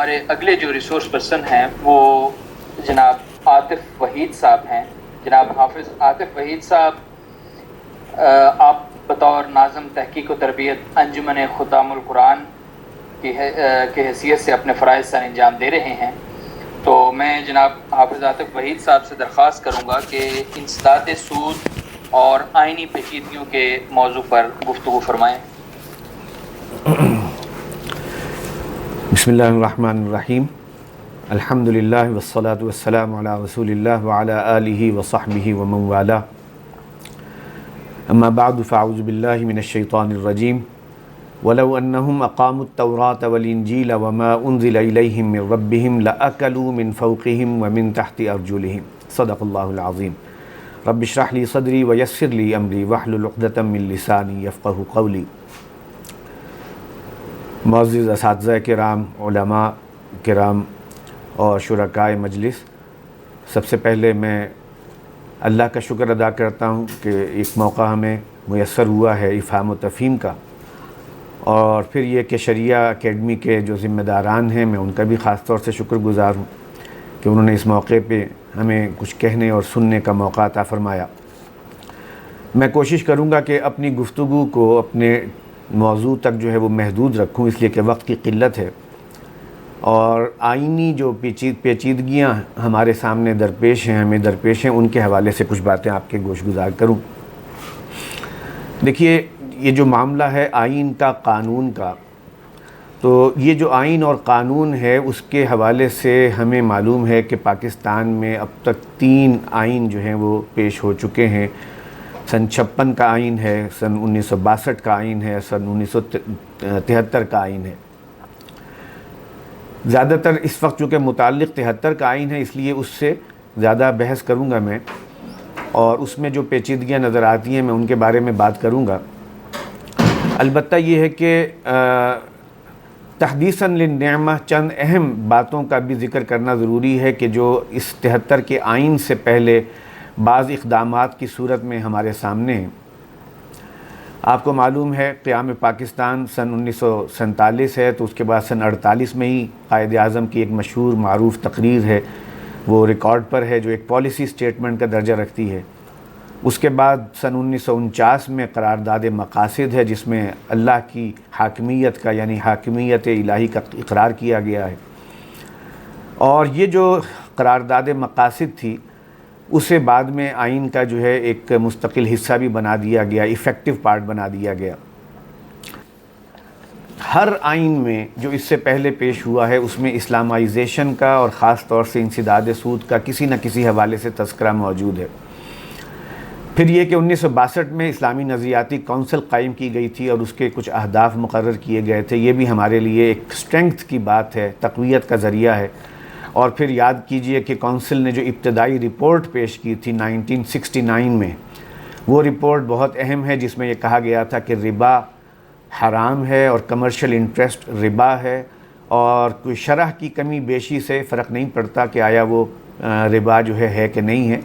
ہمارے اگلے جو ریسورس پرسن ہیں وہ جناب عاطف وحید صاحب ہیں. جناب حافظ عاطف وحید صاحب آپ بطور ناظم تحقیق و تربیت انجمن ختام القرآن کی حیثیت سے اپنے فرائض سر انجام دے رہے ہیں. تو میں جناب حافظ عاطف وحید صاحب سے درخواست کروں گا کہ انسداد سود اور آئینی پیچیدگیوں کے موضوع پر گفتگو فرمائیں. بسم اللہ الرحمن الرحیم. الحمدللہ والصلاة والسلام علی رسول اللہ وعلی آلہ وصحبہ ومن والاه. اما بعد فاعوذ باللہ من الشیطان الرجیم. ولو انہم اقاموا التوراۃ والانجیل وما انزل الیہم من ربہم لأکلوا من فوقہم ومن تحت ارجلہم. صدق اللہ العظیم. رب اشرح لی صدری ویسر لی امری واحلل عقدۃ من لسانی یفقہوا قولی. معزز اساتذہ کرام، علماء کرام اور شرکائے مجلس، سب سے پہلے میں اللہ کا شکر ادا کرتا ہوں کہ ایک موقع ہمیں میسر ہوا ہے افہام و تفہیم کا، اور پھر یہ کہ شریعہ اکیڈمی کے جو ذمہ داران ہیں میں ان کا بھی خاص طور سے شکر گزار ہوں کہ انہوں نے اس موقع پہ ہمیں کچھ کہنے اور سننے کا موقع عطا فرمایا. میں کوشش کروں گا کہ اپنی گفتگو کو اپنے موضوع تک جو ہے وہ محدود رکھوں، اس لیے کہ وقت کی قلت ہے، اور آئینی جو پیچیدگیاں ہمارے سامنے درپیش ہیں، ہمیں درپیش ہیں، ان کے حوالے سے کچھ باتیں آپ کے گوش گزار کروں. دیکھیے، یہ جو معاملہ ہے آئین کا، قانون کا، تو یہ جو آئین اور قانون ہے اس کے حوالے سے ہمیں معلوم ہے کہ پاکستان میں اب تک 3 آئین جو ہیں وہ پیش ہو چکے ہیں. سن 56 کا آئین ہے، سن 1962 کا آئین ہے، سن 1973 کا آئین ہے. زیادہ تر اس وقت چونکہ متعلق 73 کا آئین ہے، اس لیے اس سے زیادہ بحث کروں گا میں، اور اس میں جو پیچیدگیاں نظر آتی ہیں میں ان کے بارے میں بات کروں گا. البتہ یہ ہے کہ تحدیثاً للنعمہ چند اہم باتوں کا بھی ذکر کرنا ضروری ہے کہ جو اس 73 کے آئین سے پہلے بعض اقدامات کی صورت میں ہمارے سامنے ہیں. آپ کو معلوم ہے قیام پاکستان سن 1947 ہے، تو اس کے بعد سن 48 میں ہی قائد اعظم کی ایک مشہور معروف تقریر ہے، وہ ریکارڈ پر ہے، جو ایک پالیسی سٹیٹمنٹ کا درجہ رکھتی ہے. اس کے بعد سن 1949 میں قرارداد مقاصد ہے، جس میں اللہ کی حاکمیت کا یعنی حاکمیت الہی کا اقرار کیا گیا ہے. اور یہ جو قرارداد مقاصد تھی اسے بعد میں آئین کا جو ہے ایک مستقل حصہ بھی بنا دیا گیا، ایفیکٹو پارٹ بنا دیا گیا. ہر آئین میں جو اس سے پہلے پیش ہوا ہے اس میں اسلامائزیشن کا اور خاص طور سے انسداد سود کا کسی نہ کسی حوالے سے تذکرہ موجود ہے. پھر یہ کہ 1962 میں اسلامی نظریاتی کونسل قائم کی گئی تھی اور اس کے کچھ اہداف مقرر کیے گئے تھے. یہ بھی ہمارے لیے ایک اسٹرینگتھ کی بات ہے، تقویت کا ذریعہ ہے. اور پھر یاد کیجئے کہ کونسل نے جو ابتدائی رپورٹ پیش کی تھی 1969 میں، وہ رپورٹ بہت اہم ہے، جس میں یہ کہا گیا تھا کہ ربا حرام ہے اور کمرشل انٹرسٹ ربا ہے، اور کوئی شرح کی کمی بیشی سے فرق نہیں پڑتا کہ آیا وہ ربا جو ہے کہ نہیں ہے،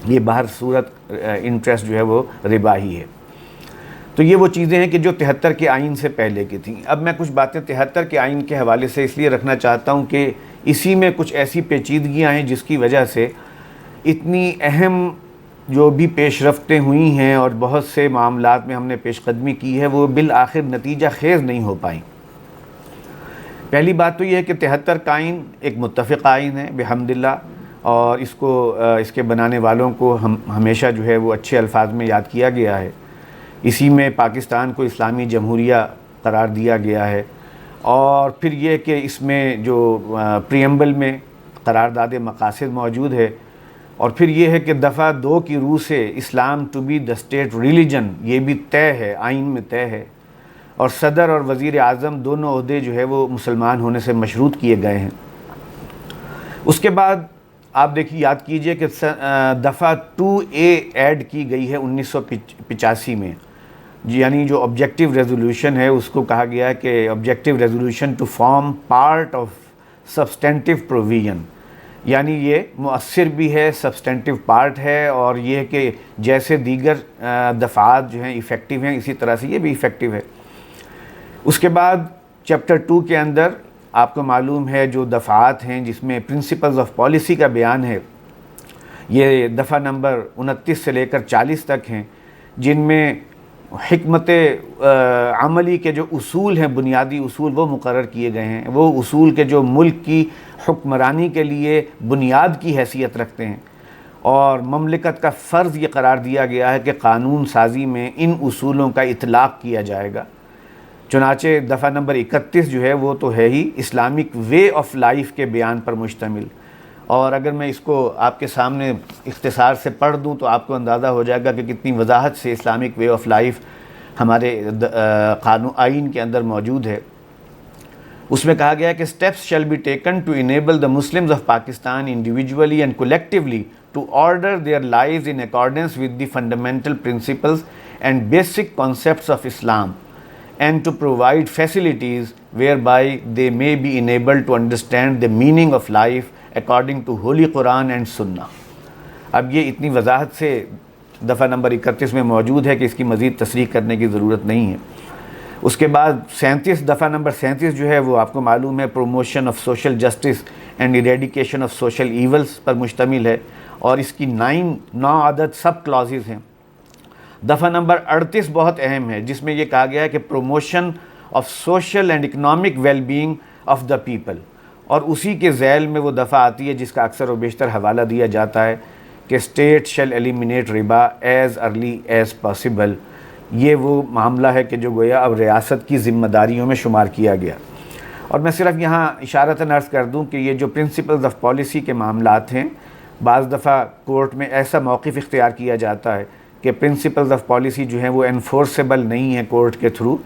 یہ بہر صورت انٹرسٹ جو ہے وہ ربا ہی ہے. تو یہ وہ چیزیں ہیں کہ جو 73 کے آئین سے پہلے کی تھیں. اب میں کچھ باتیں 73 کے آئین کے حوالے سے اس لیے رکھنا چاہتا ہوں کہ اسی میں کچھ ایسی پیچیدگیاں ہیں جس کی وجہ سے اتنی اہم جو بھی پیش رفتیں ہوئی ہیں اور بہت سے معاملات میں ہم نے پیش قدمی کی ہے وہ بالآخر نتیجہ خیز نہیں ہو پائیں. پہلی بات تو یہ ہے کہ 73 کا آئین ایک متفق آئین ہے بحمداللہ، اور اس کے بنانے والوں کو ہمیشہ جو ہے وہ اچھے الفاظ میں یاد کیا گیا ہے. اسی میں پاکستان کو اسلامی جمہوریہ قرار دیا گیا ہے. اور پھر یہ کہ اس میں جو پریمبل میں قرارداد مقاصد موجود ہے، اور پھر یہ ہے کہ دفعہ 2 کی روح سے اسلام to be the state religion یہ بھی طے ہے، آئین میں طے ہے، اور صدر اور وزیر اعظم دونوں عہدے جو ہے وہ مسلمان ہونے سے مشروط کیے گئے ہیں. اس کے بعد آپ دیکھیے، یاد کیجئے کہ دفعہ 2A ایڈ کی گئی ہے 1985 میں، یعنی جو آبجیکٹیو ریزولوشن ہے اس کو کہا گیا ہے کہ objective resolution to form part of substantive provision, یعنی یہ مؤثر بھی ہے، سبسٹینٹیو پارٹ ہے، اور یہ کہ جیسے دیگر دفعات جو ہیں ایفیکٹیو ہیں اسی طرح سے یہ بھی ایفیکٹیو ہے. اس کے بعد چیپٹر 2 کے اندر آپ کو معلوم ہے جو دفعات ہیں جس میں پرنسپلز آف پالیسی کا بیان ہے، یہ دفعہ نمبر 29 سے لے کر 40 تک ہیں، جن میں حکمت عملی کے جو اصول ہیں، بنیادی اصول وہ مقرر کیے گئے ہیں، وہ اصول کے جو ملک کی حکمرانی کے لیے بنیاد کی حیثیت رکھتے ہیں، اور مملکت کا فرض یہ قرار دیا گیا ہے کہ قانون سازی میں ان اصولوں کا اطلاق کیا جائے گا۔ چنانچہ دفعہ نمبر 31 جو ہے وہ تو ہے ہی اسلامک وے آف لائف کے بیان پر مشتمل، اور اگر میں اس کو آپ کے سامنے اختصار سے پڑھ دوں تو آپ کو اندازہ ہو جائے گا کہ کتنی وضاحت سے اسلامک وے آف لائف ہمارے قانون آئین کے اندر موجود ہے۔ اس میں کہا گیا ہے کہ steps shall be taken to enable the Muslims of Pakistan individually and collectively to order their lives in accordance with the fundamental principles and basic concepts of Islam and to provide facilities whereby they may be enabled to understand the meaning of life according to Holy Quran and Sunnah۔ اب یہ اتنی وضاحت سے دفعہ number 31 میں موجود ہے کہ اس کی مزید تصریح کرنے کی ضرورت نہیں ہے۔ اس کے بعد 37 دفعہ نمبر 37 جو ہے وہ آپ کو معلوم ہے promotion of social justice and eradication of social evils پر مشتمل ہے، اور اس کی 9 عدد سب کلازز ہیں۔ دفعہ نمبر 38 بہت اہم ہے، جس میں یہ کہا گیا ہے کہ promotion of social and economic well being of the people, اور اسی کے ذیل میں وہ دفعہ آتی ہے جس کا اکثر و بیشتر حوالہ دیا جاتا ہے کہ اسٹیٹ شیل ایلیمینیٹ ربا ایز ارلی ایز پاسبل۔ یہ وہ معاملہ ہے کہ جو گویا اب ریاست کی ذمہ داریوں میں شمار کیا گیا، اور میں صرف یہاں اشارتاً عرض کر دوں کہ یہ جو پرنسپلز آف پالیسی کے معاملات ہیں، بعض دفعہ کورٹ میں ایسا موقف اختیار کیا جاتا ہے کہ پرنسپلز آف پالیسی جو ہیں وہ انفورسیبل نہیں ہیں کورٹ کے تھرو،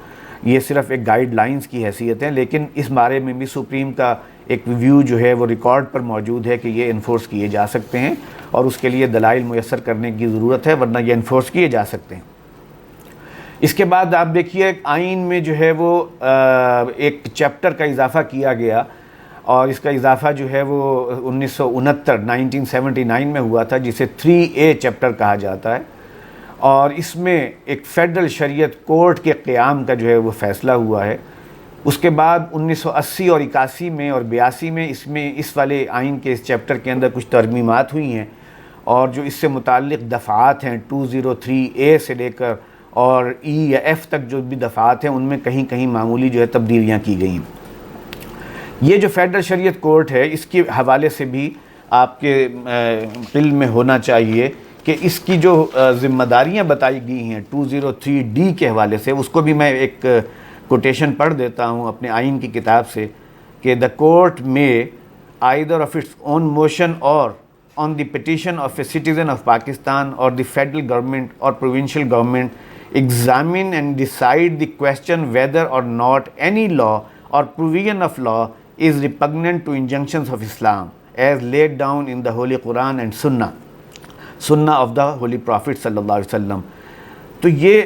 یہ صرف ایک گائیڈ لائنز کی حیثیت ہیں، لیکن اس بارے میں بھی سپریم کا ایک ویو جو ہے وہ ریکارڈ پر موجود ہے کہ یہ انفورس کیے جا سکتے ہیں، اور اس کے لیے دلائل میسر کرنے کی ضرورت ہے، ورنہ یہ انفورس کیے جا سکتے ہیں۔ اس کے بعد آپ دیکھیے آئین میں جو ہے وہ ایک چیپٹر کا اضافہ کیا گیا، اور اس کا اضافہ جو ہے وہ 1979 میں ہوا تھا، جسے 3A چیپٹر کہا جاتا ہے، اور اس میں ایک فیڈرل شریعت کورٹ کے قیام کا جو ہے وہ فیصلہ ہوا ہے۔ اس کے بعد 1980 اور 81 میں اور 82 میں اس والے آئین کے اس چیپٹر کے اندر کچھ ترمیمات ہوئی ہیں، اور جو اس سے متعلق دفعات ہیں 203A سے لے کر اور E یا F تک جو بھی دفعات ہیں ان میں کہیں کہیں معمولی جو ہے تبدیلیاں کی گئیں۔ یہ جو فیڈرل شریعت کورٹ ہے اس کے حوالے سے بھی آپ کے علم میں ہونا چاہیے کہ اس کی جو ذمہ داریاں بتائی گئی ہیں 203D کے حوالے سے، اس کو بھی میں ایک کوٹیشن پڑھ دیتا ہوں اپنے آئین کی کتاب سے کہ the court may either of its own motion or on the petition of a citizen of Pakistan or the federal government or provincial government examine and decide the question whether or not any law or provision of law is repugnant to injunctions of Islam as laid down in the Holy Quran and Sunnah of the Holy Prophet صلی اللہ علیہ وسلم۔ تو یہ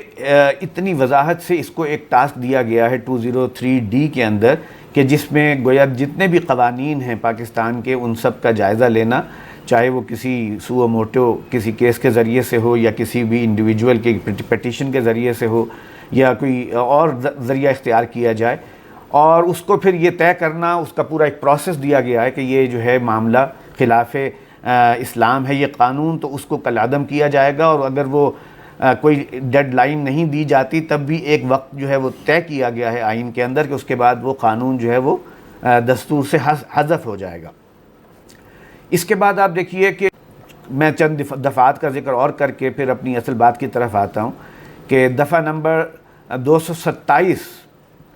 اتنی وضاحت سے اس کو ایک ٹاسک دیا گیا ہے 203D کے اندر کہ جس میں گویا جتنے بھی قوانین ہیں پاکستان کے ان سب کا جائزہ لینا، چاہے وہ کسی سو موٹو کسی کیس کے ذریعے سے ہو یا کسی بھی انڈیویجول کے پٹیشن کے ذریعے سے ہو یا کوئی اور ذریعہ اختیار کیا جائے، اور اس کو پھر یہ طے کرنا، اس کا پورا ایک پروسیس دیا گیا ہے کہ یہ جو ہے معاملہ خلاف اسلام ہے یہ قانون، تو اس کو کالعدم کیا جائے گا، اور اگر وہ کوئی ڈیڈ لائن نہیں دی جاتی تب بھی ایک وقت جو ہے وہ طے کیا گیا ہے آئین کے اندر کہ اس کے بعد وہ قانون جو ہے وہ دستور سے حذف ہو جائے گا۔ اس کے بعد آپ دیکھیے کہ میں چند دفعات کا ذکر اور کر کے پھر اپنی اصل بات کی طرف آتا ہوں کہ دفعہ نمبر 227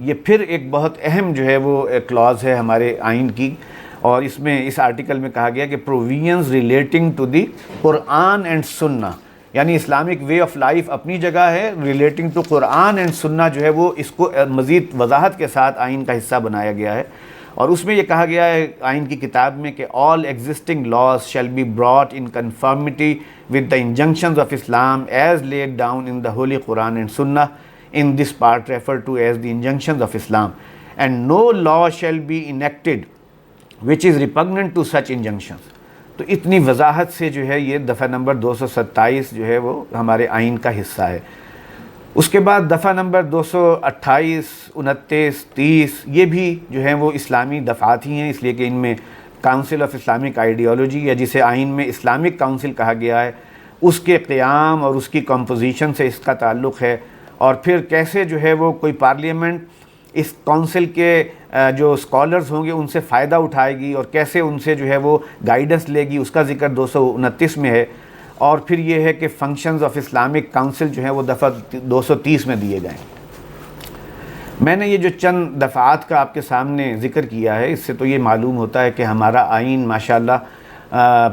یہ پھر ایک بہت اہم جو ہے وہ کلاز ہے ہمارے آئین کی، اور اس میں اس آرٹیکل میں کہا گیا کہ provisions relating to the Quran and Sunnah, یعنی اسلامک وے آف لائف اپنی جگہ ہے، ریلیٹنگ ٹو قرآن اینڈ سنہ جو ہے وہ اس کو مزید وضاحت کے ساتھ آئین کا حصہ بنایا گیا ہے، اور اس میں یہ کہا گیا ہے آئین کی کتاب میں کہ all existing laws shall be brought in conformity with the injunctions of Islam as laid down in the Holy Quran and Sunnah, in this part referred to as the injunctions of Islam, and no law shall be enacted which is repugnant to such injunctions۔ تو اتنی وضاحت سے جو ہے یہ دفعہ number 227 جو ہے وہ ہمارے آئین کا حصہ ہے۔ اس کے بعد دفعہ نمبر 228، 29، 30 یہ بھی جو ہیں وہ اسلامی دفعات ہی ہیں، اس لیے کہ ان میں کاؤنسل آف اسلامک آئیڈیالوجی یا جسے آئین میں اسلامک کاؤنسل کہا گیا ہے اس کے قیام اور اس کی کمپوزیشن سے اس کا تعلق ہے، اور پھر کیسے جو ہے وہ کوئی پارلیمنٹ اس کونسل کے جو اسکالرز ہوں گے ان سے فائدہ اٹھائے گی اور کیسے ان سے جو ہے وہ گائیڈنس لے گی، اس کا ذکر 229 میں ہے۔ اور پھر یہ ہے کہ فنکشنز آف اسلامک کاؤنسل جو ہیں وہ دفعہ 230 میں دیے گئے ہیں۔ میں نے یہ جو چند دفعات کا آپ کے سامنے ذکر کیا ہے، اس سے تو یہ معلوم ہوتا ہے کہ ہمارا آئین ماشاءاللہ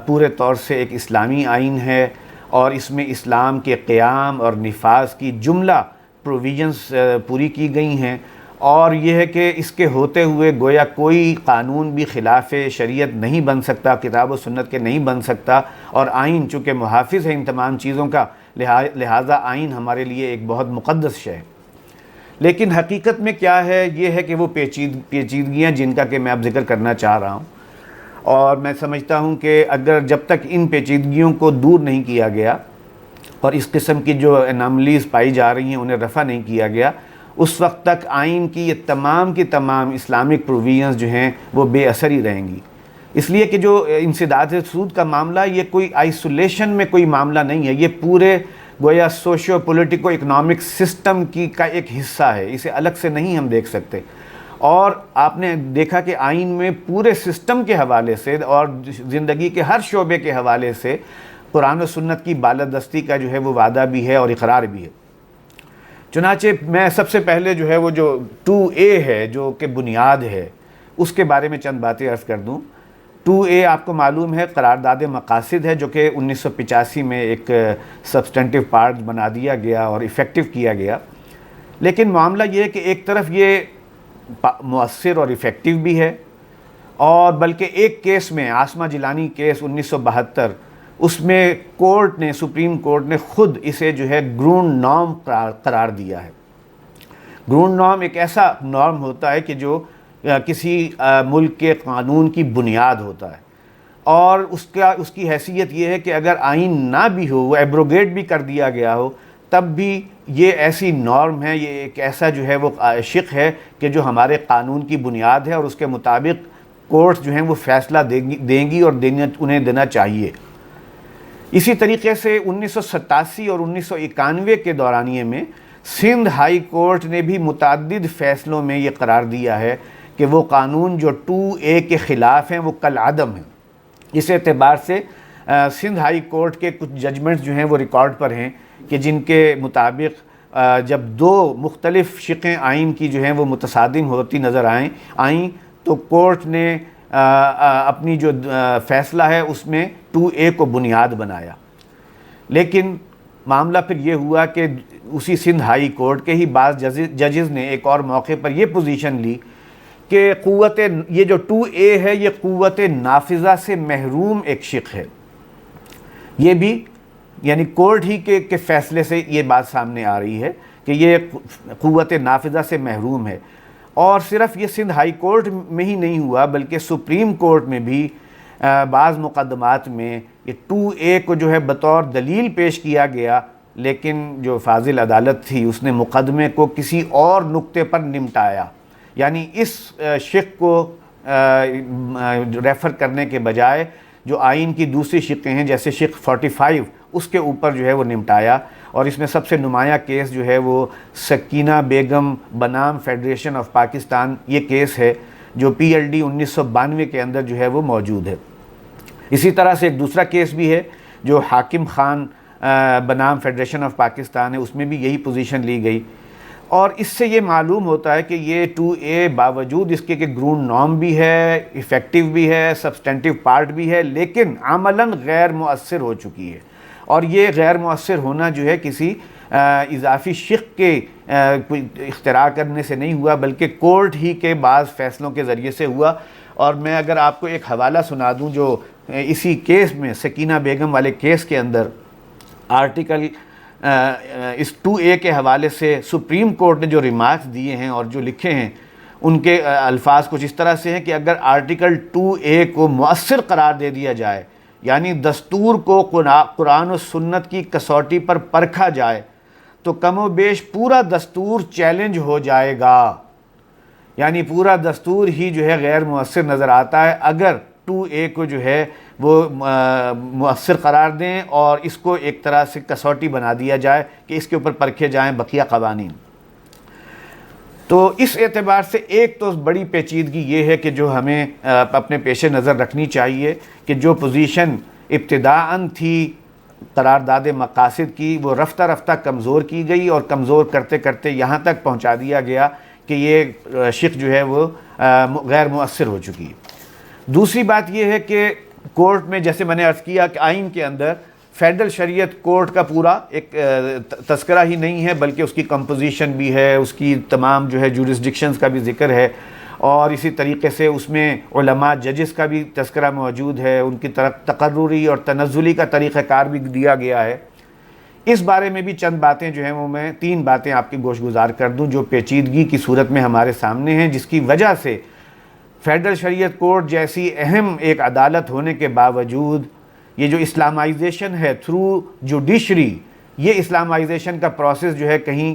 پورے طور سے ایک اسلامی آئین ہے، اور اس میں اسلام کے قیام اور نفاذ کی جملہ پروویژنز پوری کی گئی ہیں، اور یہ ہے کہ اس کے ہوتے ہوئے گویا کوئی قانون بھی خلاف شریعت نہیں بن سکتا، کتاب و سنت کے نہیں بن سکتا، اور آئین چونکہ محافظ ہے ان تمام چیزوں کا، لہٰذا آئین ہمارے لیے ایک بہت مقدس شے ہے۔ لیکن حقیقت میں کیا ہے، یہ ہے کہ وہ پیچیدگیاں جن کا کہ میں اب ذکر کرنا چاہ رہا ہوں، اور میں سمجھتا ہوں کہ اگر جب تک ان پیچیدگیوں کو دور نہیں کیا گیا اور اس قسم کی جو اناملیز پائی جا رہی ہیں انہیں رفع نہیں کیا گیا، اس وقت تک آئین کی یہ تمام کی تمام اسلامک پروویژنز جو ہیں وہ بے اثر ہی رہیں گی۔ اس لیے کہ جو انسداد سود کا معاملہ یہ کوئی آئسولیشن میں کوئی معاملہ نہیں ہے، یہ پورے گویا سوشو پولیٹیکو اکنامک سسٹم کا ایک حصہ ہے، اسے الگ سے نہیں ہم دیکھ سکتے۔ اور آپ نے دیکھا کہ آئین میں پورے سسٹم کے حوالے سے اور زندگی کے ہر شعبے کے حوالے سے قرآن و سنت کی بالادستی کا جو ہے وہ وعدہ بھی ہے اور اقرار بھی ہے۔ چنانچہ میں سب سے پہلے جو ہے وہ جو 2A ہے جو کہ بنیاد ہے اس کے بارے میں چند باتیں عرض کر دوں۔ 2A آپ کو معلوم ہے قرارداد مقاصد ہے جو کہ 1985 میں ایک سبسٹینٹیو پارٹ بنا دیا گیا اور ایفیکٹو کیا گیا، لیکن معاملہ یہ ہے کہ ایک طرف یہ مؤثر اور ایفیکٹو بھی ہے، اور بلکہ ایک کیس میں عاصمہ جیلانی کیس 1972 اس میں کورٹ نے سپریم کورٹ نے خود اسے جو ہے گراؤنڈ نارم قرار دیا ہے۔ گراؤنڈ نارم ایک ایسا نارم ہوتا ہے کہ جو کسی ملک کے قانون کی بنیاد ہوتا ہے، اور اس کی حیثیت یہ ہے کہ اگر آئین نہ بھی ہو، وہ ایبروگیٹ بھی کر دیا گیا ہو، تب بھی یہ ایسی نارم ہے، یہ ایک ایسا جو ہے وہ شق ہے کہ جو ہمارے قانون کی بنیاد ہے، اور اس کے مطابق کورٹ جو ہیں وہ فیصلہ دیں گی اور انہیں دینا چاہیے۔ اسی طریقے سے 1987 اور 1991 کے دورانیے میں سندھ ہائی کورٹ نے بھی متعدد فیصلوں میں یہ قرار دیا ہے کہ وہ قانون جو 2A کے خلاف ہیں وہ کالعدم ہیں۔ اس اعتبار سے سندھ ہائی کورٹ کے کچھ ججمنٹس جو ہیں وہ ریکارڈ پر ہیں کہ جن کے مطابق جب دو مختلف شقیں آئین کی جو ہیں وہ متصادم ہوتی نظر آئیں تو کورٹ نے اپنی جو فیصلہ ہے اس میں 2A کو بنیاد بنایا۔ لیکن معاملہ پھر یہ ہوا کہ اسی سندھ ہائی کورٹ کے ہی بعض ججز نے ایک اور موقع پر یہ پوزیشن لی کہ یہ جو 2A ہے یہ قوت نافذہ سے محروم ایک شق ہے۔ یہ بھی یعنی کورٹ ہی کے فیصلے سے یہ بات سامنے آ رہی ہے کہ یہ قوت نافذہ سے محروم ہے، اور صرف یہ سندھ ہائی کورٹ میں ہی نہیں ہوا بلکہ سپریم کورٹ میں بھی بعض مقدمات میں یہ 2A کو جو ہے بطور دلیل پیش کیا گیا، لیکن جو فاضل عدالت تھی اس نے مقدمے کو کسی اور نقطے پر نمٹایا، یعنی اس شق کو ریفر کرنے کے بجائے جو آئین کی دوسری شقیں ہیں جیسے شق 45 اس کے اوپر جو ہے وہ نمٹایا۔ اور اس میں سب سے نمایاں کیس جو ہے وہ سکینہ بیگم بنام فیڈریشن آف پاکستان یہ کیس ہے جو PLD 1992 کے اندر جو ہے وہ موجود ہے۔ اسی طرح سے ایک دوسرا کیس بھی ہے جو حاکم خان بنام فیڈریشن آف پاکستان ہے، اس میں بھی یہی پوزیشن لی گئی، اور اس سے یہ معلوم ہوتا ہے کہ یہ 2A باوجود اس کے کہ گراؤنڈ نارم بھی ہے، ایفیکٹو بھی ہے، سبسٹینٹیو پارٹ بھی ہے، لیکن عملاً غیر مؤثر ہو چکی ہے، اور یہ غیر مؤثر ہونا جو ہے کسی اضافی شق کے اختراع کرنے سے نہیں ہوا بلکہ کورٹ ہی کے بعض فیصلوں کے ذریعے سے ہوا۔ اور میں اگر آپ کو ایک حوالہ سنا دوں جو اسی کیس میں سکینہ بیگم والے کیس کے اندر آرٹیکل اس 2A کے حوالے سے سپریم کورٹ نے جو ریمارکس دیے ہیں اور جو لکھے ہیں ان کے الفاظ کچھ اس طرح سے ہیں کہ اگر آرٹیکل 2A کو مؤثر قرار دے دیا جائے، یعنی دستور کو قرآن و سنت کی کسوٹی پر پرکھا جائے، تو کم و بیش پورا دستور چیلنج ہو جائے گا، یعنی پورا دستور ہی جو ہے غیر مؤثر نظر آتا ہے اگر 2A کو جو ہے وہ مؤثر قرار دیں اور اس کو ایک طرح سے کسوٹی بنا دیا جائے کہ اس کے اوپر پرکھے جائیں بقیہ قوانین۔ تو اس اعتبار سے ایک تو بڑی پیچیدگی یہ ہے کہ جو ہمیں اپنے پیش نظر رکھنی چاہیے کہ جو پوزیشن ابتداءً تھی قرارداد مقاصد کی، وہ رفتہ رفتہ کمزور کی گئی اور کمزور کرتے کرتے یہاں تک پہنچا دیا گیا کہ یہ شق جو ہے وہ غیر مؤثر ہو چکی ہے۔ دوسری بات یہ ہے کہ کورٹ میں جیسے میں نے عرض کیا کہ آئین کے اندر فیڈرل شریعت کورٹ کا پورا ایک تذکرہ ہی نہیں ہے، بلکہ اس کی کمپوزیشن بھی ہے، اس کی تمام جو ہے جورسڈکشنز کا بھی ذکر ہے، اور اسی طریقے سے اس میں علماء ججز کا بھی تذکرہ موجود ہے، ان کی تقرری اور تنزلی کا طریقہ کار بھی دیا گیا ہے۔ اس بارے میں بھی چند باتیں جو ہیں وہ میں 3 باتیں آپ کی گوش گزار کر دوں جو پیچیدگی کی صورت میں ہمارے سامنے ہیں، جس کی وجہ سے فیڈرل شریعت کورٹ جیسی اہم ایک عدالت ہونے کے باوجود یہ جو اسلامائزیشن ہے تھرو جوڈیشری، یہ اسلامائزیشن کا پروسیس جو ہے کہیں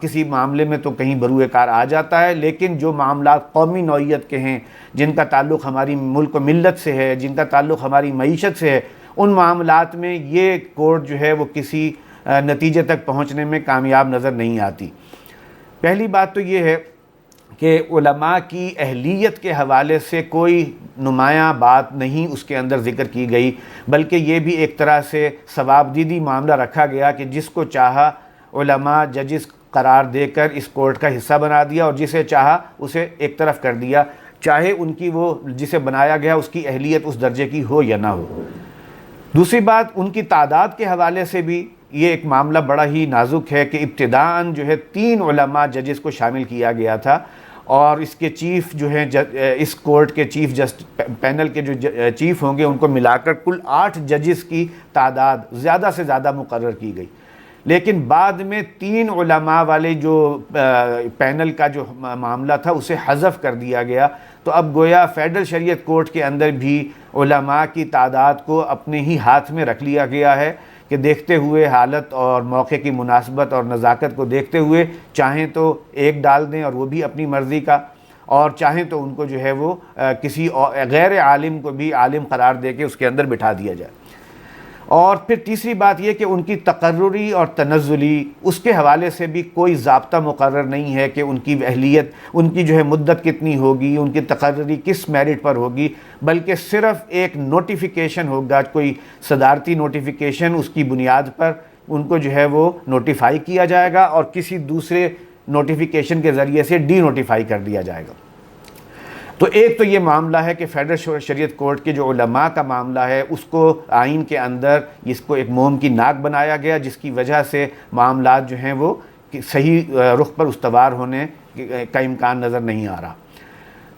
کسی معاملے میں تو کہیں بروئے کار آ جاتا ہے، لیکن جو معاملات قومی نوعیت کے ہیں، جن کا تعلق ہماری ملک و ملت سے ہے، جن کا تعلق ہماری معیشت سے ہے، ان معاملات میں یہ کورٹ جو ہے وہ کسی نتیجے تک پہنچنے میں کامیاب نظر نہیں آتی۔ پہلی بات تو یہ ہے کہ علماء کی اہلیت کے حوالے سے کوئی نمایاں بات نہیں اس کے اندر ذکر کی گئی، بلکہ یہ بھی ایک طرح سے ثوابدیدی معاملہ رکھا گیا کہ جس کو چاہا علماء ججز قرار دے کر اس کورٹ کا حصہ بنا دیا اور جسے چاہا اسے ایک طرف کر دیا، چاہے ان کی وہ جسے بنایا گیا اس کی اہلیت اس درجے کی ہو یا نہ ہو۔ دوسری بات ان کی تعداد کے حوالے سے بھی یہ ایک معاملہ بڑا ہی نازک ہے کہ ابتداءً جو ہے 3 علماء ججز کو شامل کیا گیا تھا، اور اس کے چیف جو ہیں اس کورٹ کے چیف پینل کے جو چیف ہوں گے ان کو ملا کر کل 8 ججز کی تعداد زیادہ سے زیادہ مقرر کی گئی، لیکن بعد میں 3 علماء والے جو پینل کا جو معاملہ تھا اسے حذف کر دیا گیا۔ تو اب گویا فیڈرل شریعت کورٹ کے اندر بھی علماء کی تعداد کو اپنے ہی ہاتھ میں رکھ لیا گیا ہے کہ دیکھتے ہوئے حالت اور موقع کی مناسبت اور نزاکت کو دیکھتے ہوئے چاہیں تو ایک ڈال دیں اور وہ بھی اپنی مرضی کا، اور چاہیں تو ان کو جو ہے وہ کسی غیر عالم کو بھی عالم قرار دے کے اس کے اندر بٹھا دیا جائے۔ اور پھر تیسری بات یہ کہ ان کی تقرری اور تنزلی اس کے حوالے سے بھی کوئی ضابطہ مقرر نہیں ہے کہ ان کی اہلیت، ان کی جو ہے مدت کتنی ہوگی، ان کی تقرری کس میرٹ پر ہوگی، بلکہ صرف ایک نوٹیفیکیشن ہوگا، کوئی صدارتی نوٹیفیکیشن، اس کی بنیاد پر ان کو جو ہے وہ نوٹیفائی کیا جائے گا اور کسی دوسرے نوٹیفیکیشن کے ذریعے سے ڈی نوٹیفائی کر دیا جائے گا۔ تو ایک تو یہ معاملہ ہے کہ فیڈرل شریعت کورٹ کے جو علماء کا معاملہ ہے اس کو آئین کے اندر اس کو ایک موم کی ناک بنایا گیا، جس کی وجہ سے معاملات جو ہیں وہ صحیح رخ پر استوار ہونے کا امکان نظر نہیں آ رہا۔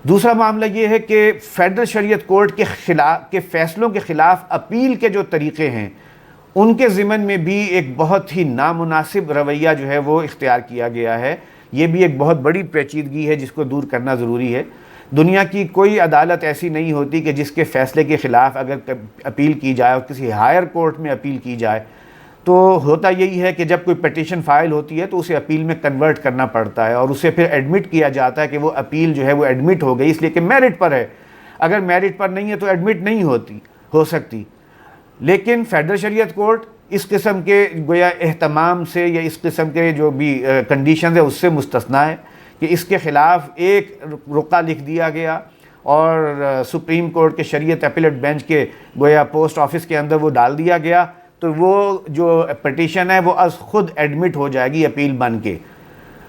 دوسرا معاملہ یہ ہے کہ فیڈرل شریعت کورٹ کے فیصلوں کے خلاف اپیل کے جو طریقے ہیں ان کے ضمن میں بھی ایک بہت ہی نامناسب رویہ جو ہے وہ اختیار کیا گیا ہے۔ یہ بھی ایک بہت بڑی پیچیدگی ہے جس کو دور کرنا ضروری ہے۔ دنیا کی کوئی عدالت ایسی نہیں ہوتی کہ جس کے فیصلے کے خلاف اگر اپیل کی جائے اور کسی ہائر کورٹ میں اپیل کی جائے تو ہوتا یہی ہے کہ جب کوئی پٹیشن فائل ہوتی ہے تو اسے اپیل میں کنورٹ کرنا پڑتا ہے اور اسے پھر ایڈمٹ کیا جاتا ہے کہ وہ اپیل جو ہے وہ ایڈمٹ ہو گئی اس لیے کہ میرٹ پر ہے، اگر میرٹ پر نہیں ہے تو ایڈمٹ نہیں ہو سکتی۔ لیکن فیڈرل شریعت کورٹ اس قسم کے گویا اہتمام سے یا اس قسم کے جو بھی کنڈیشنز ہیں اس سے مستثنیٰ ہے کہ اس کے خلاف ایک رقعہ لکھ دیا گیا اور سپریم کورٹ کے شریعت اپیلیٹ بینچ کے گویا پوسٹ آفس کے اندر وہ ڈال دیا گیا تو وہ جو پٹیشن ہے وہ از خود ایڈمٹ ہو جائے گی اپیل بن کے۔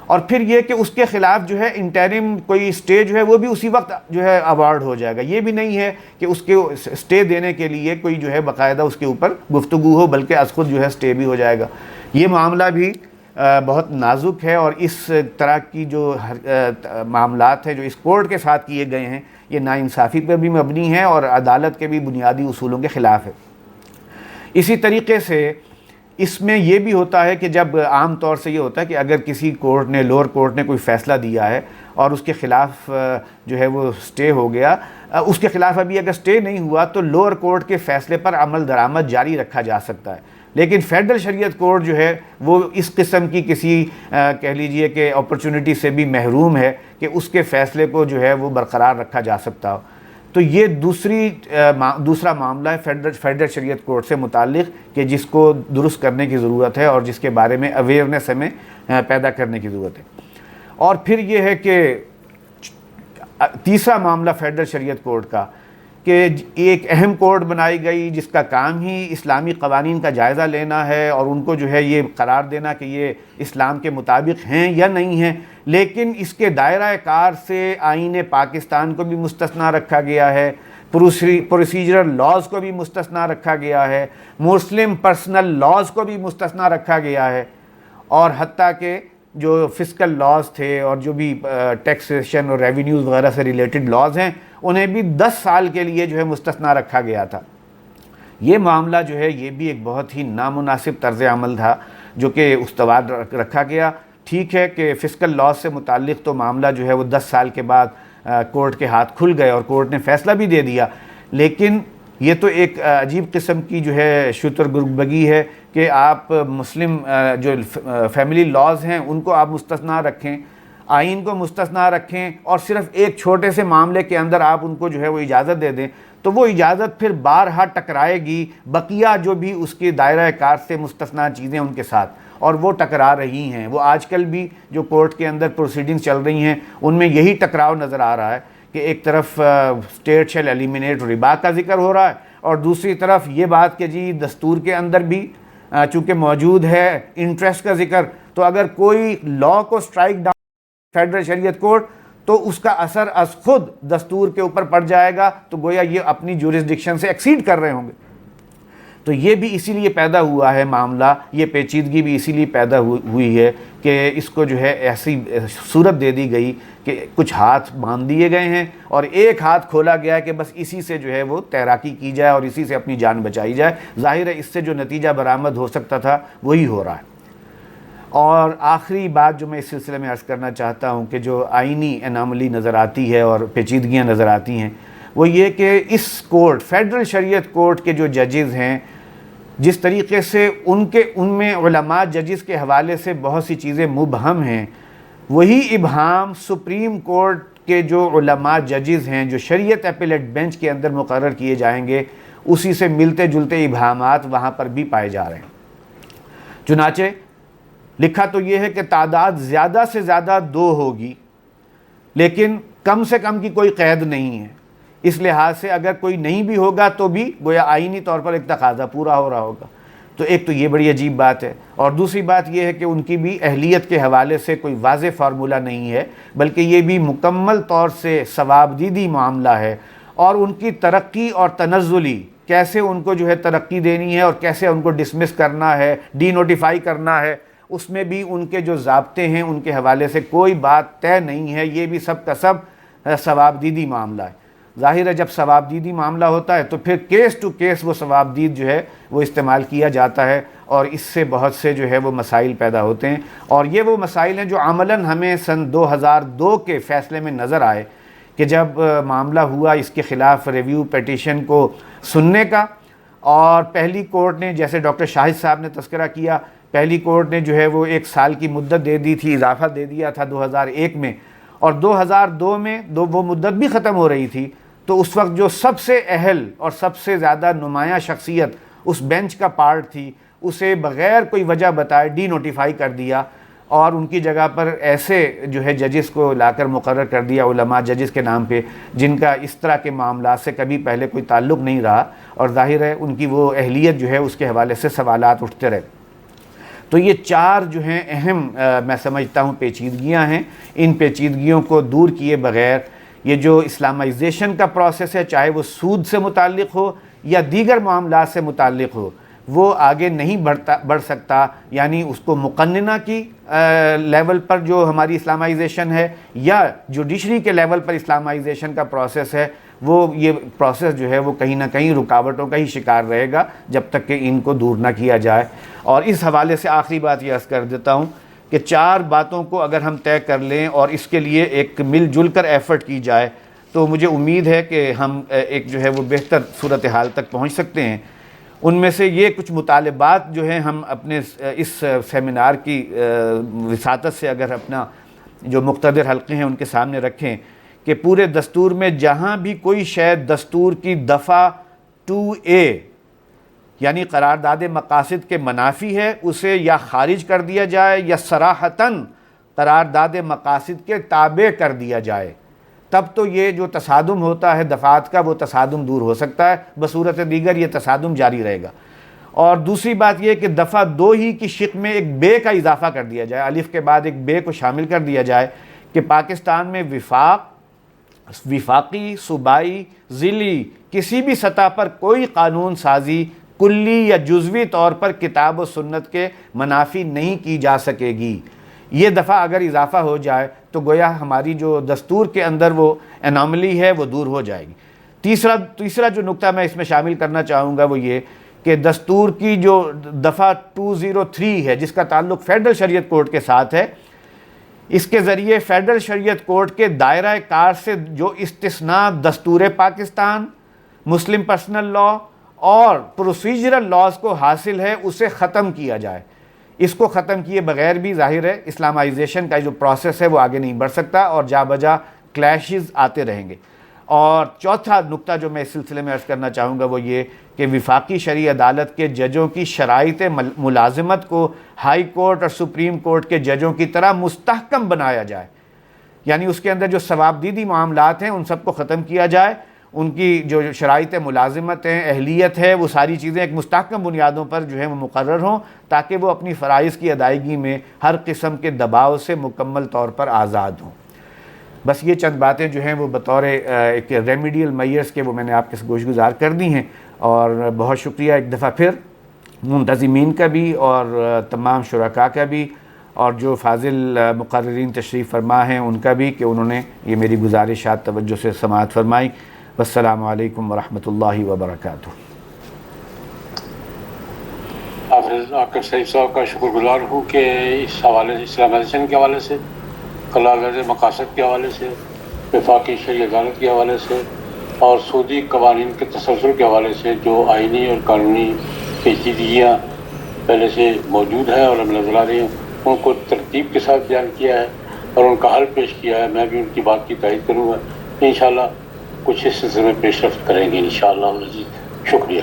اور پھر یہ کہ اس کے خلاف جو ہے انٹرم کوئی اسٹے جو ہے وہ بھی اسی وقت جو ہے ایوارڈ ہو جائے گا۔ یہ بھی نہیں ہے کہ اس کے اسٹے دینے کے لیے کوئی جو ہے باقاعدہ اس کے اوپر گفتگو ہو، بلکہ از خود جو ہے اسٹے بھی ہو جائے گا۔ یہ معاملہ بھی بہت نازک ہے اور اس طرح کی جو معاملات ہیں جو اس کورٹ کے ساتھ کیے گئے ہیں یہ ناانصافی پر بھی مبنی ہیں اور عدالت کے بھی بنیادی اصولوں کے خلاف ہے۔ اسی طریقے سے اس میں یہ بھی ہوتا ہے کہ جب عام طور سے یہ ہوتا ہے کہ اگر کسی کورٹ نے لوور کورٹ نے کوئی فیصلہ دیا ہے اور اس کے خلاف جو ہے وہ سٹے ہو گیا، اس کے خلاف ابھی اگر سٹے نہیں ہوا تو لوور کورٹ کے فیصلے پر عمل درآمد جاری رکھا جا سکتا ہے۔ لیکن فیڈرل شریعت کورٹ جو ہے وہ اس قسم کی کسی کہہ لیجئے کہ اپرچونٹی سے بھی محروم ہے کہ اس کے فیصلے کو جو ہے وہ برقرار رکھا جا سکتا ہو. تو یہ دوسرا معاملہ ہے فیڈرل شریعت کورٹ سے متعلق کہ جس کو درست کرنے کی ضرورت ہے اور جس کے بارے میں اویئرنیس ہمیں پیدا کرنے کی ضرورت ہے. اور پھر یہ ہے کہ تیسرا معاملہ فیڈرل شریعت کورٹ کا کہ ایک اہم کورٹ بنائی گئی جس کا کام ہی اسلامی قوانین کا جائزہ لینا ہے اور ان کو جو ہے یہ قرار دینا کہ یہ اسلام کے مطابق ہیں یا نہیں ہیں، لیکن اس کے دائرہ کار سے آئین پاکستان کو بھی مستثنیٰ رکھا گیا ہے، پروسیجرل لاز کو بھی مستثنیٰ رکھا گیا ہے، مسلم پرسنل لاز کو بھی مستثنیٰ رکھا گیا ہے، اور حتیٰ کہ جو فسکل لاز تھے اور جو بھی ٹیکسیشن اور ریونیوز وغیرہ سے ریلیٹڈ لاز ہیں انہیں بھی 10 سال کے لیے جو ہے مستثنیٰ رکھا گیا تھا. یہ معاملہ جو ہے یہ بھی ایک بہت ہی نامناسب طرز عمل تھا جو کہ استوار رکھا گیا. ٹھیک ہے کہ فسکل لاز سے متعلق تو معاملہ جو ہے وہ 10 سال کے بعد کورٹ کے ہاتھ کھل گئے اور کورٹ نے فیصلہ بھی دے دیا، لیکن یہ تو ایک عجیب قسم کی جو ہے شتر گربگی ہے کہ آپ مسلم جو فیملی لاز ہیں ان کو آپ مستثنیٰ رکھیں، آئین کو مستثنیٰ رکھیں اور صرف ایک چھوٹے سے معاملے کے اندر آپ ان کو جو ہے وہ اجازت دے دیں، تو وہ اجازت پھر بارہا ٹکرائے گی بقیہ جو بھی اس کے دائرہ کار سے مستثنیٰ چیزیں ان کے ساتھ، اور وہ ٹکرا رہی ہیں. وہ آج کل بھی جو کورٹ کے اندر پروسیڈنگز چل رہی ہیں ان میں یہی ٹکراؤ نظر آ رہا ہے کہ ایک طرف اسٹیٹ شیل ایلیمینیٹ ربا کا ذکر ہو رہا ہے اور دوسری طرف یہ بات کہ جی دستور کے اندر بھی چونکہ موجود ہے انٹرسٹ کا ذکر، تو اگر کوئی لا کو اسٹرائک ڈاؤن فیڈرل شریعت کورٹ تو اس کا اثر از خود دستور کے اوپر پڑ جائے گا، تو گویا یہ اپنی جورسڈکشن سے ایکسیڈ کر رہے ہوں گے. تو یہ بھی اسی لیے پیدا ہوا ہے معاملہ، یہ پیچیدگی بھی اسی لیے پیدا ہوئی ہے کہ اس کو جو ہے ایسی صورت دے دی گئی کہ کچھ ہاتھ باندھ دیے گئے ہیں اور ایک ہاتھ کھولا گیا ہے کہ بس اسی سے جو ہے وہ تیراکی کی جائے اور اسی سے اپنی جان بچائی جائے. ظاہر ہے اس سے جو نتیجہ برآمد ہو سکتا تھا وہی ہو رہا ہے. اور آخری بات جو میں اس سلسلے میں عرض کرنا چاہتا ہوں کہ جو آئینی اناملی نظر آتی ہے اور پیچیدگیاں نظر آتی ہیں وہ یہ کہ اس کورٹ فیڈرل شریعت کورٹ کے جو ججز ہیں جس طریقے سے ان میں علماء ججز کے حوالے سے بہت سی چیزیں مبہم ہیں، وہی ابہام سپریم کورٹ کے جو علماء ججز ہیں جو شریعت اپیلیٹ بینچ کے اندر مقرر کیے جائیں گے اسی سے ملتے جلتے ابہامات وہاں پر بھی پائے جا رہے ہیں. چنانچہ لکھا تو یہ ہے کہ تعداد زیادہ سے زیادہ 2 ہوگی، لیکن کم سے کم کی کوئی قید نہیں ہے. اس لحاظ سے اگر کوئی نہیں بھی ہوگا تو بھی گویا آئینی طور پر ایک تقاضا پورا ہو رہا ہوگا. تو ایک تو یہ بڑی عجیب بات ہے، اور دوسری بات یہ ہے کہ ان کی بھی اہلیت کے حوالے سے کوئی واضح فارمولہ نہیں ہے، بلکہ یہ بھی مکمل طور سے ثوابدیدی معاملہ ہے. اور ان کی ترقی اور تنزلی کیسے ان کو جو ہے ترقی دینی ہے اور کیسے ان کو ڈسمس کرنا ہے، ڈی نوٹیفائی کرنا ہے، اس میں بھی ان کے جو ضابطے ہیں ان کے حوالے سے کوئی بات طے نہیں ہے. یہ بھی سب کا سب ثوابدیدی معاملہ ہے. ظاہر ہے جب ثوابدیدی معاملہ ہوتا ہے تو پھر کیس ٹو کیس وہ ثوابدید جو ہے وہ استعمال کیا جاتا ہے اور اس سے بہت سے جو ہے وہ مسائل پیدا ہوتے ہیں. اور یہ وہ مسائل ہیں جو عملاً ہمیں سن 2002 کے فیصلے میں نظر آئے کہ جب معاملہ ہوا اس کے خلاف ریویو پیٹیشن کو سننے کا، اور پہلی کورٹ نے جیسے ڈاکٹر شاہد صاحب نے تذکرہ کیا، پہلی کورٹ نے جو ہے وہ 1 سال کی مدت دے دی تھی، اضافہ دے دیا تھا 2001 میں، اور 2002 میں وہ مدت بھی ختم ہو رہی تھی. تو اس وقت جو سب سے اہل اور سب سے زیادہ نمایاں شخصیت اس بینچ کا پارٹ تھی اسے بغیر کوئی وجہ بتائے ڈی نوٹیفائی کر دیا اور ان کی جگہ پر ایسے جو ہے ججز کو لا کر مقرر کر دیا علماء ججز کے نام پہ جن کا اس طرح کے معاملات سے کبھی پہلے کوئی تعلق نہیں رہا، اور ظاہر ہے ان کی وہ اہلیت جو ہے اس کے حوالے سے سوالات اٹھتے رہے. تو یہ 4 جو ہیں اہم میں سمجھتا ہوں پیچیدگیاں ہیں. ان پیچیدگیوں کو دور کیے بغیر یہ جو اسلامائزیشن کا پروسیس ہے، چاہے وہ سود سے متعلق ہو یا دیگر معاملات سے متعلق ہو، وہ آگے نہیں بڑھ سکتا. یعنی اس کو مقننہ کی لیول پر جو ہماری اسلامائزیشن ہے یا جوڈیشری کے لیول پر اسلامائزیشن کا پروسیس ہے، وہ یہ پروسیس جو ہے وہ کہیں نہ کہیں رکاوٹوں کا ہی شکار رہے گا جب تک کہ ان کو دور نہ کیا جائے. اور اس حوالے سے آخری بات یہ عرض کر دیتا ہوں کہ 4 باتوں کو اگر ہم طے کر لیں اور اس کے لیے ایک مل جل کر ایفرٹ کی جائے تو مجھے امید ہے کہ ہم ایک جو ہے وہ بہتر صورتحال تک پہنچ سکتے ہیں. ان میں سے یہ کچھ مطالبات جو ہیں ہم اپنے اس سیمینار کی وساطت سے اگر اپنا جو مقتدر حلقے ہیں ان کے سامنے رکھیں کہ پورے دستور میں جہاں بھی کوئی شے دستور کی دفعہ 2A یعنی قرارداد مقاصد کے منافی ہے اسے یا خارج کر دیا جائے یا صراحتاً قرارداد مقاصد کے تابع کر دیا جائے، تب تو یہ جو تصادم ہوتا ہے دفعات کا وہ تصادم دور ہو سکتا ہے، بصورت دیگر یہ تصادم جاری رہے گا۔ اور دوسری بات یہ کہ دفعہ 2 ہی کی شق میں ایک بے کا اضافہ کر دیا جائے، الف کے بعد ایک بے کو شامل کر دیا جائے کہ پاکستان میں وفاقی، صوبائی، ضلعی کسی بھی سطح پر کوئی قانون سازی کلی یا جزوی طور پر کتاب و سنت کے منافی نہیں کی جا سکے گی۔ یہ دفعہ اگر اضافہ ہو جائے تو گویا ہماری جو دستور کے اندر وہ اناملی ہے وہ دور ہو جائے گی۔ تیسرا جو نقطہ میں اس میں شامل کرنا چاہوں گا وہ یہ کہ دستور کی جو دفعہ 203 ہے جس کا تعلق فیڈرل شریعت کورٹ کے ساتھ ہے، اس کے ذریعے فیڈرل شریعت کورٹ کے دائرہ کار سے جو استثناء دستور پاکستان، مسلم پرسنل لا اور پروسیجرل لاز کو حاصل ہے اسے ختم کیا جائے۔ اس کو ختم کیے بغیر بھی ظاہر ہے اسلامائزیشن کا جو پروسیس ہے وہ آگے نہیں بڑھ سکتا اور جا بجا کلیشز آتے رہیں گے۔ اور چوتھا نقطہ جو میں اس سلسلے میں عرض کرنا چاہوں گا وہ یہ کہ وفاقی شرعی عدالت کے ججوں کی شرائط ملازمت کو ہائی کورٹ اور سپریم کورٹ کے ججوں کی طرح مستحکم بنایا جائے، یعنی اس کے اندر جو ثوابدیدی معاملات ہیں ان سب کو ختم کیا جائے، ان کی جو شرائط ملازمت ہیں، اہلیت ہے، وہ ساری چیزیں ایک مستحکم بنیادوں پر جو ہیں وہ مقرر ہوں تاکہ وہ اپنی فرائض کی ادائیگی میں ہر قسم کے دباؤ سے مکمل طور پر آزاد ہوں۔ بس یہ چند باتیں جو ہیں وہ بطور ایک ریمیڈیل میئرز کے وہ میں نے آپ کے گوش گزار کر دی ہیں، اور بہت شکریہ ایک دفعہ پھر منتظمین کا بھی اور تمام شرکاء کا بھی اور جو فاضل مقررین تشریف فرما ہیں ان کا بھی کہ انہوں نے یہ میری گزارشات توجہ سے سماعت فرمائی۔ والسلام علیکم ورحمۃ اللہ وبرکاتہ۔ حافظ عاقب سعید صاحب کا شکر گزار ہوں کہ اس حوالے سے اسلامائزیشن کے حوالے سے، قرارداد مقاصد کے حوالے سے، وفاقی شرعی عدالت کے حوالے سے اور سودی قوانین کے تسلسل کے حوالے سے جو آئینی اور قانونی پیچیدگیاں پہلے سے موجود ہیں اور ہم نظر آ رہی ہیں ان کو ترتیب کے ساتھ بیان کیا ہے اور ان کا حل پیش کیا ہے۔ میں بھی ان کی بات کی تائید کروں گا، انشاءاللہ کچھ اس سلسلے میں پیش رفت کریں گے انشاءاللہ۔ شکریہ۔